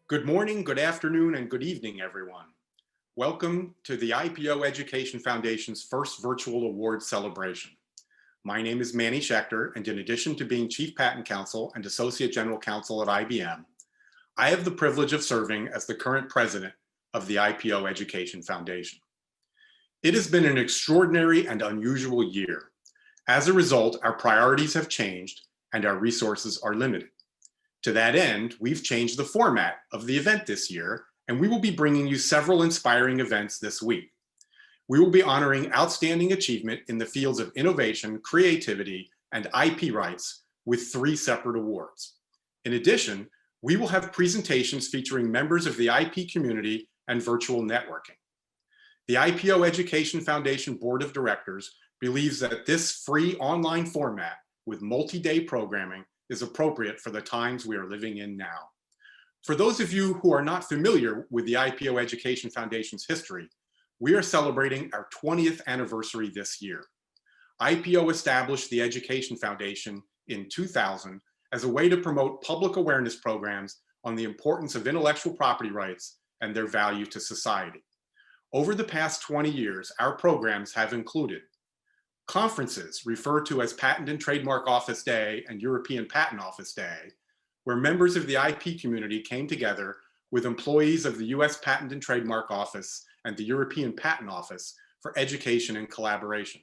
Good morning, good afternoon, and good evening, everyone. Welcome to the IPO Education Foundation's first virtual award celebration. My name is Manny Schecter, and in addition to being Chief Patent Counsel and Associate General Counsel at IBM, I have the privilege of serving as the current president of the IPO Education Foundation. It has been an extraordinary and unusual year. As a result, our priorities have changed and our resources are limited. To that end, we've changed the format of the event this year, and we will be bringing you several inspiring events this week. We will be honoring outstanding achievement in the fields of innovation, creativity, and IP rights with 3 separate awards. In addition, we will have presentations featuring members of the IP community and virtual networking. The IPO Education Foundation Board of Directors believes that this free online format with multi-day programming is appropriate for the times we are living in now. For those of you who are not familiar with the IPO Education Foundation's history, we are celebrating our 20th anniversary this year. IPO established the Education Foundation in 2000 as a way to promote public awareness programs on the importance of intellectual property rights and their value to society. Over the past 20 years, our programs have included conferences referred to as Patent and Trademark Office Day and European Patent Office Day, where members of the IP community came together with employees of the US Patent and Trademark Office and the European Patent Office for education and collaboration.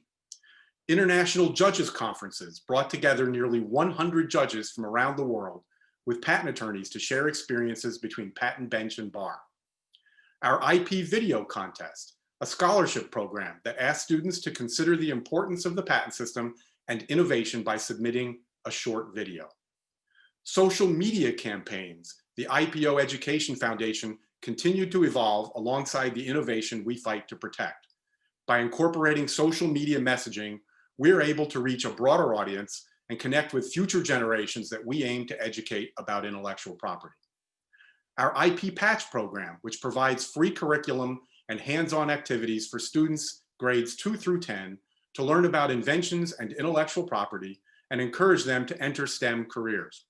International judges conferences brought together nearly 100 judges from around the world with patent attorneys to share experiences between patent bench and bar. Our IP video contest, a scholarship program that asks students to consider the importance of the patent system and innovation by submitting a short video. Social media campaigns. The IPO Education Foundation continued to evolve alongside the innovation we fight to protect. By incorporating social media messaging, we're able to reach a broader audience and connect with future generations that we aim to educate about intellectual property. Our IP Patch program, which provides free curriculum and hands-on activities for students grades 2 through 10 to learn about inventions and intellectual property and encourage them to enter STEM careers.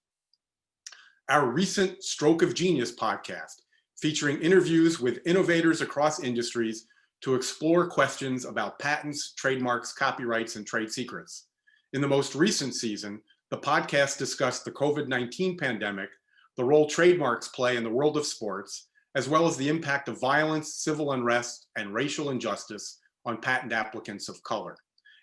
Our recent Stroke of Genius podcast, featuring interviews with innovators across industries to explore questions about patents, trademarks, copyrights, and trade secrets. In the most recent season, the podcast discussed the COVID-19 pandemic, the role trademarks play in the world of sports, as well as the impact of violence, civil unrest, and racial injustice on patent applicants of color.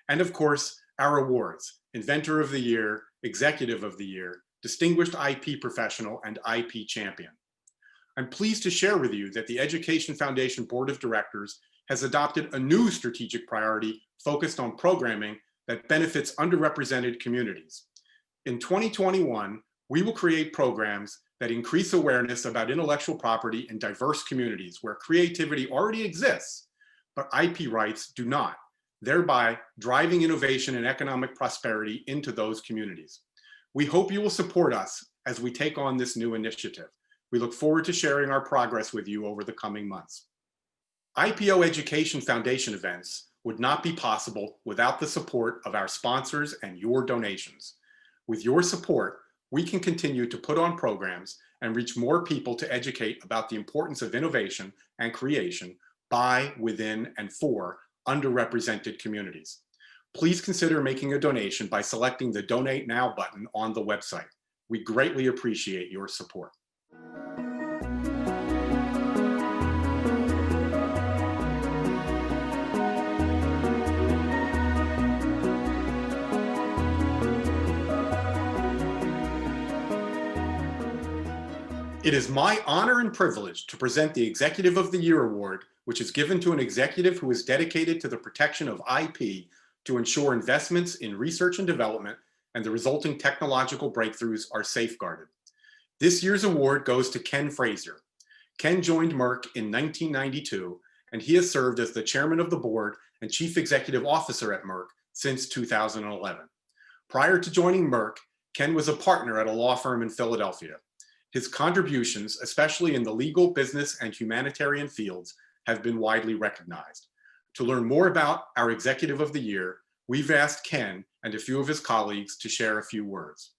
And of course, our awards, Inventor of the Year, Executive of the Year, Distinguished IP Professional, and IP Champion. I'm pleased to share with you that the Education Foundation Board of Directors has adopted a new strategic priority focused on programming that benefits underrepresented communities. In 2021, we will create programs that increase awareness about intellectual property in diverse communities where creativity already exists, but IP rights do not, thereby driving innovation and economic prosperity into those communities. We hope you will support us as we take on this new initiative. We look forward to sharing our progress with you over the coming months. IPO Education Foundation events would not be possible without the support of our sponsors and your donations. With your support, we can continue to put on programs and reach more people to educate about the importance of innovation and creation by, within, and for underrepresented communities. Please consider making a donation by selecting the Donate Now button on the website. We greatly appreciate your support. It is my honor and privilege to present the Executive of the Year Award, which is given to an executive who is dedicated to the protection of IP to ensure investments in research and development and the resulting technological breakthroughs are safeguarded. This year's award goes to Ken Frazier. Ken joined Merck in 1992, and he has served as the chairman of the board and chief executive officer at Merck since 2011. Prior to joining Merck, Ken was a partner at a law firm in Philadelphia. His contributions, especially in the legal, business, and humanitarian fields, have been widely recognized. To learn more about our Executive of the Year, we've asked Ken and a few of his colleagues to share a few words.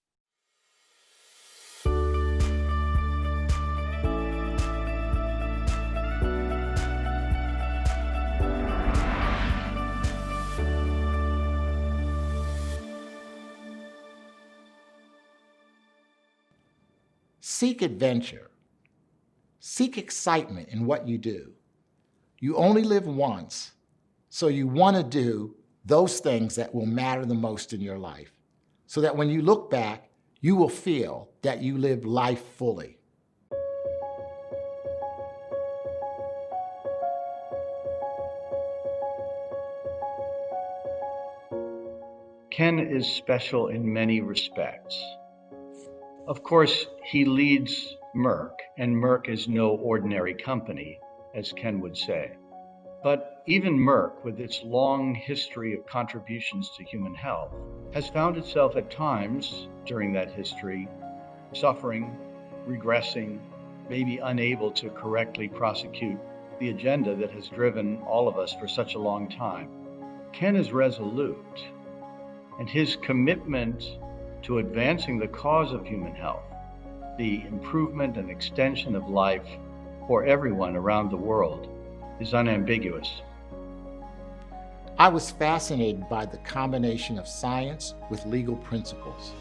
Seek adventure. Seek excitement in what you do. You only live once, so you want to do those things that will matter the most in your life, so that when you look back, you will feel that you lived life fully. Ken is special in many respects. Of course, he leads Merck, and Merck is no ordinary company, as Ken would say. But even Merck, with its long history of contributions to human health, has found itself at times during that history suffering, regressing, maybe unable to correctly prosecute the agenda that has driven all of us for such a long time. Ken is resolute, and his commitment to advancing the cause of human health, the improvement and extension of life for everyone around the world, is unambiguous. I was fascinated by the combination of science with legal principles.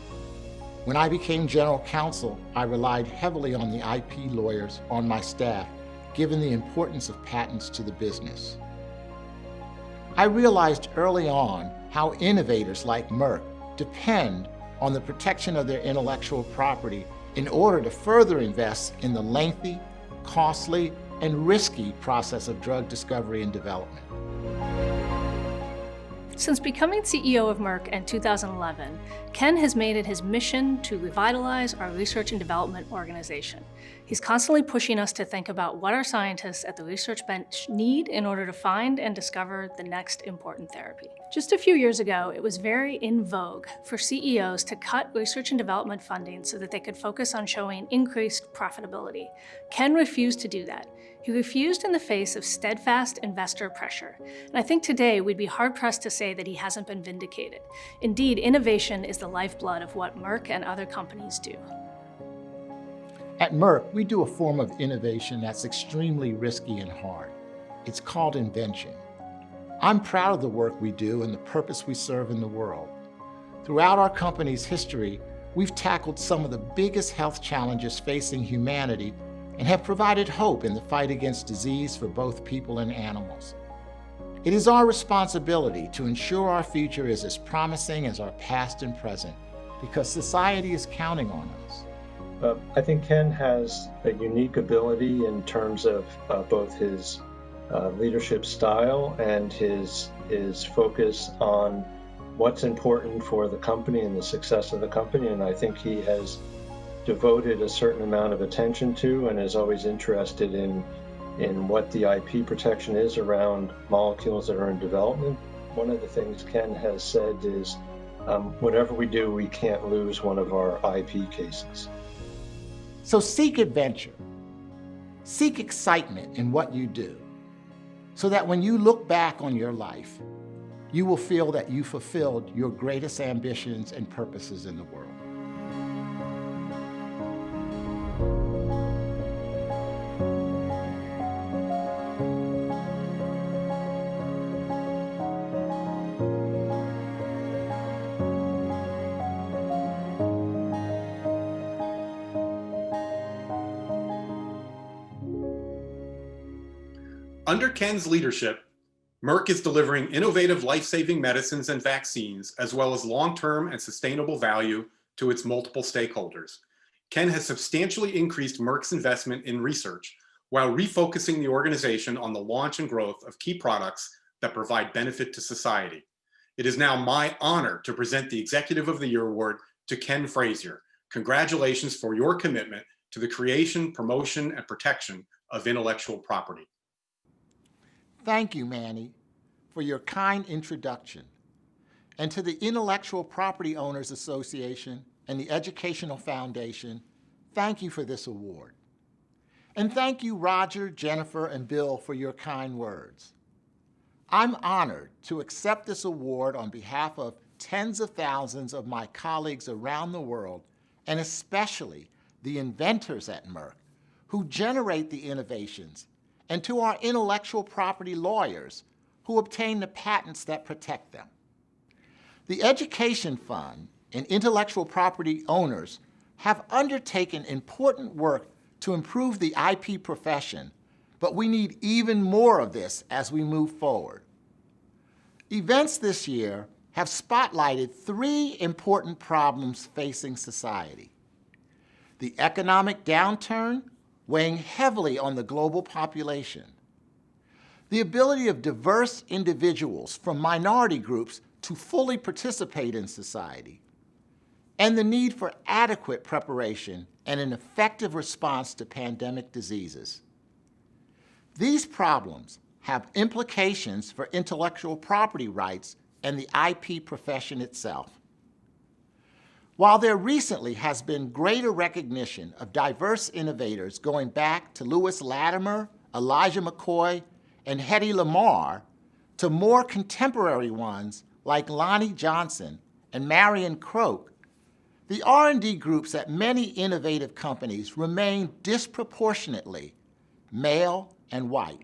When I became general counsel, I relied heavily on the IP lawyers on my staff, given the importance of patents to the business. I realized early on how innovators like Merck depend on the protection of their intellectual property in order to further invest in the lengthy, costly, and risky process of drug discovery and development. Since becoming CEO of Merck in 2011, Ken has made it his mission to revitalize our research and development organization. He's constantly pushing us to think about what our scientists at the research bench need in order to find and discover the next important therapy. Just a few years ago, it was very in vogue for CEOs to cut research and development funding so that they could focus on showing increased profitability. Ken refused to do that. He refused in the face of steadfast investor pressure. And I think today we'd be hard-pressed to say that he hasn't been vindicated. Indeed, innovation is the lifeblood of what Merck and other companies do. At Merck, we do a form of innovation that's extremely risky and hard. It's called invention. I'm proud of the work we do and the purpose we serve in the world. Throughout our company's history, we've tackled some of the biggest health challenges facing humanity and have provided hope in the fight against disease for both people and animals. It is our responsibility to ensure our future is as promising as our past and present, because society is counting on us. I think Ken has a unique ability in terms of both his leadership style and his focus on what's important for the company and the success of the company. And I think he has devoted a certain amount of attention to and is always interested in what the IP protection is around molecules that are in development. One of the things Ken has said is, whatever we do, we can't lose one of our IP cases. So seek adventure. Seek excitement in what you do, so that when you look back on your life, you will feel that you fulfilled your greatest ambitions and purposes in the world. Under Ken's leadership, Merck is delivering innovative life-saving medicines and vaccines, as well as long-term and sustainable value to its multiple stakeholders. Ken has substantially increased Merck's investment in research while refocusing the organization on the launch and growth of key products that provide benefit to society. It is now my honor to present the Executive of the Year Award to Ken Frazier. Congratulations for your commitment to the creation, promotion, and protection of intellectual property. Thank you, Manny, for your kind introduction. And to the Intellectual Property Owners Association and the Educational Foundation, thank you for this award. And thank you, Roger, Jennifer, and Bill, for your kind words. I'm honored to accept this award on behalf of tens of thousands of my colleagues around the world, and especially the inventors at Merck who generate the innovations, and to our intellectual property lawyers who obtain the patents that protect them. The Education Fund and intellectual property owners have undertaken important work to improve the IP profession, but we need even more of this as we move forward. Events this year have spotlighted three important problems facing society: the economic downturn weighing heavily on the global population, the ability of diverse individuals from minority groups to fully participate in society, and the need for adequate preparation and an effective response to pandemic diseases. These problems have implications for intellectual property rights and the IP profession itself. While there recently has been greater recognition of diverse innovators going back to Lewis Latimer, Elijah McCoy, and Hedy Lamarr, to more contemporary ones like Lonnie Johnson and Marion Croak, the R&D groups at many innovative companies remain disproportionately male and white.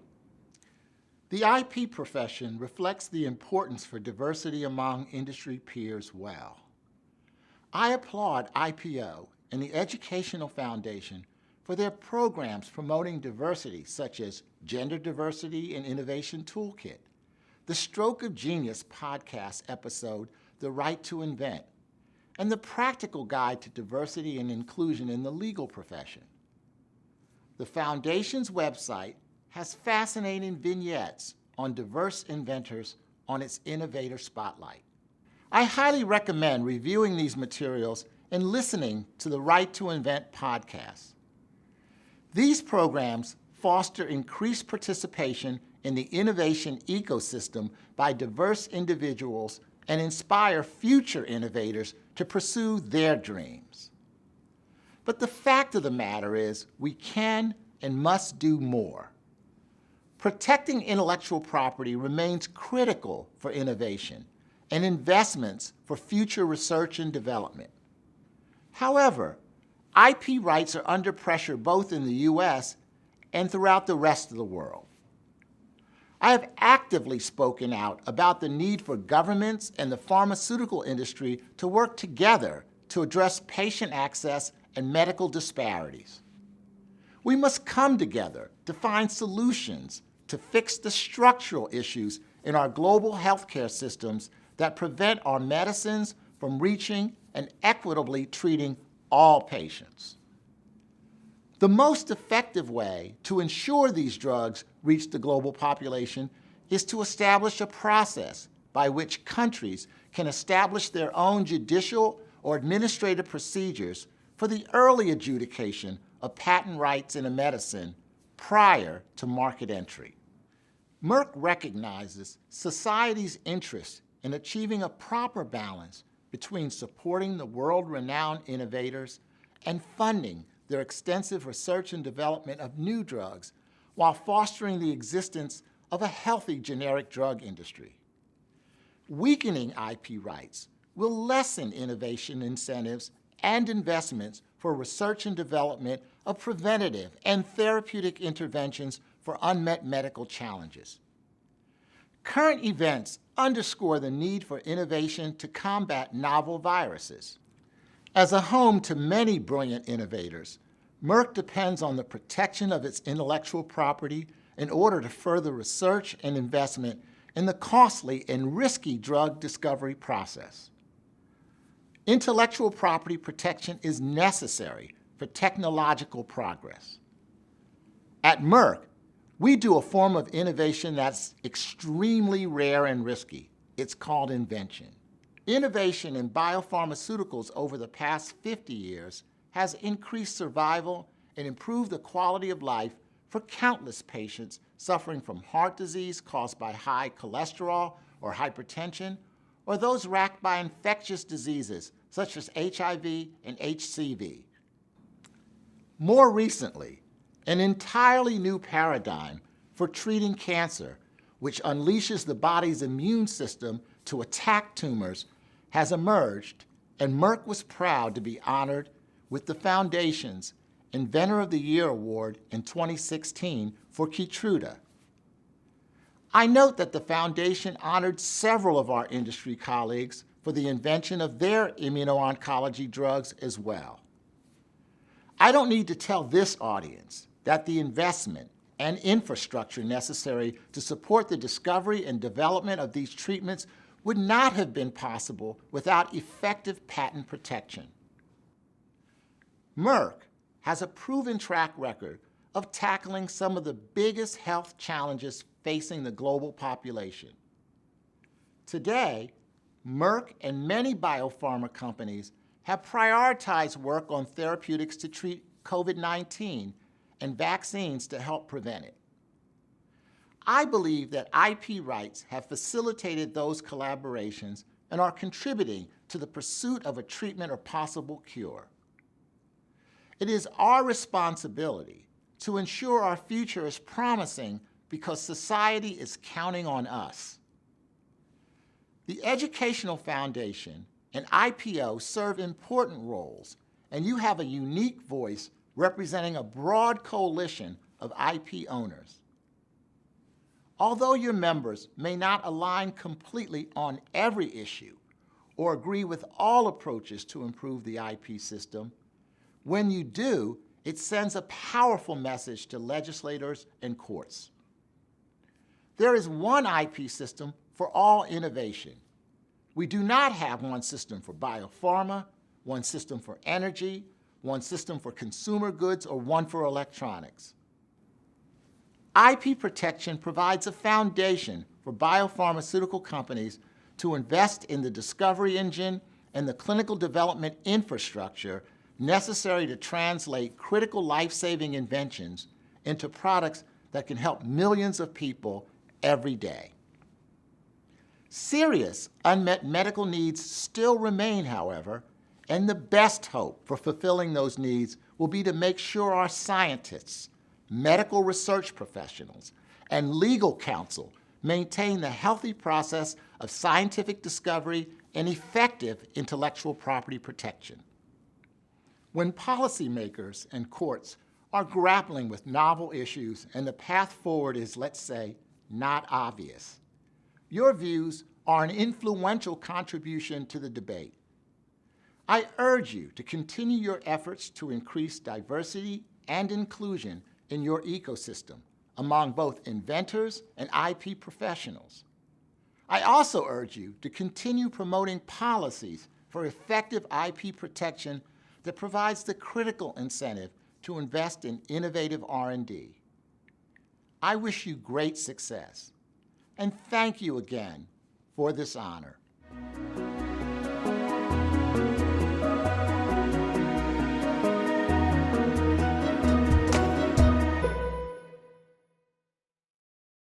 The IP profession reflects the importance for diversity among industry peers well. I applaud IPO and the Educational Foundation for their programs promoting diversity, such as Gender Diversity and Innovation Toolkit, the Stroke of Genius podcast episode, The Right to Invent, and the Practical Guide to Diversity and Inclusion in the Legal Profession. The Foundation's website has fascinating vignettes on diverse inventors on its Innovator Spotlight. I highly recommend reviewing these materials and listening to the Right to Invent podcast. These programs foster increased participation in the innovation ecosystem by diverse individuals and inspire future innovators to pursue their dreams. But the fact of the matter is, we can and must do more. Protecting intellectual property remains critical for innovation and investments for future research and development. However, IP rights are under pressure both in the U.S. and throughout the rest of the world. I have actively spoken out about the need for governments and the pharmaceutical industry to work together to address patient access and medical disparities. We must come together to find solutions to fix the structural issues in our global healthcare systems that prevent our medicines from reaching and equitably treating all patients. The most effective way to ensure these drugs reach the global population is to establish a process by which countries can establish their own judicial or administrative procedures for the early adjudication of patent rights in a medicine prior to market entry. Merck recognizes society's interest in achieving a proper balance between supporting the world-renowned innovators and funding their extensive research and development of new drugs while fostering the existence of a healthy generic drug industry. Weakening IP rights will lessen innovation incentives and investments for research and development of preventative and therapeutic interventions for unmet medical challenges. Current events underscore the need for innovation to combat novel viruses. As a home to many brilliant innovators, Merck depends on the protection of its intellectual property in order to further research and investment in the costly and risky drug discovery process. Intellectual property protection is necessary for technological progress. At Merck, we do a form of innovation that's extremely rare and risky. It's called invention. Innovation in biopharmaceuticals over the past 50 years has increased survival and improved the quality of life for countless patients suffering from heart disease caused by high cholesterol or hypertension, or those racked by infectious diseases such as HIV and HCV. More recently, an entirely new paradigm for treating cancer, which unleashes the body's immune system to attack tumors, has emerged, and Merck was proud to be honored with the Foundation's Inventor of the Year Award in 2016 for Keytruda. I note that the Foundation honored several of our industry colleagues for the invention of their immuno-oncology drugs as well. I don't need to tell this audience that the investment and infrastructure necessary to support the discovery and development of these treatments would not have been possible without effective patent protection. Merck has a proven track record of tackling some of the biggest health challenges facing the global population. Today, Merck and many biopharma companies have prioritized work on therapeutics to treat COVID-19 and vaccines to help prevent it. I believe that IP rights have facilitated those collaborations and are contributing to the pursuit of a treatment or possible cure. It is our responsibility to ensure our future is promising because society is counting on us. The Educational Foundation and IPO serve important roles, and you have a unique voice representing a broad coalition of IP owners. Although your members may not align completely on every issue or agree with all approaches to improve the IP system, when you do, it sends a powerful message to legislators and courts. There is one IP system for all innovation. We do not have one system for biopharma, one system for energy, one system for consumer goods, or one for electronics. IP protection provides a foundation for biopharmaceutical companies to invest in the discovery engine and the clinical development infrastructure necessary to translate critical life-saving inventions into products that can help millions of people every day. Serious unmet medical needs still remain, however, and the best hope for fulfilling those needs will be to make sure our scientists, medical research professionals, and legal counsel maintain the healthy process of scientific discovery and effective intellectual property protection. When policymakers and courts are grappling with novel issues and the path forward is, let's say, not obvious, your views are an influential contribution to the debate. I urge you to continue your efforts to increase diversity and inclusion in your ecosystem among both inventors and IP professionals. I also urge you to continue promoting policies for effective IP protection that provides the critical incentive to invest in innovative R&D. I wish you great success, and thank you again for this honor.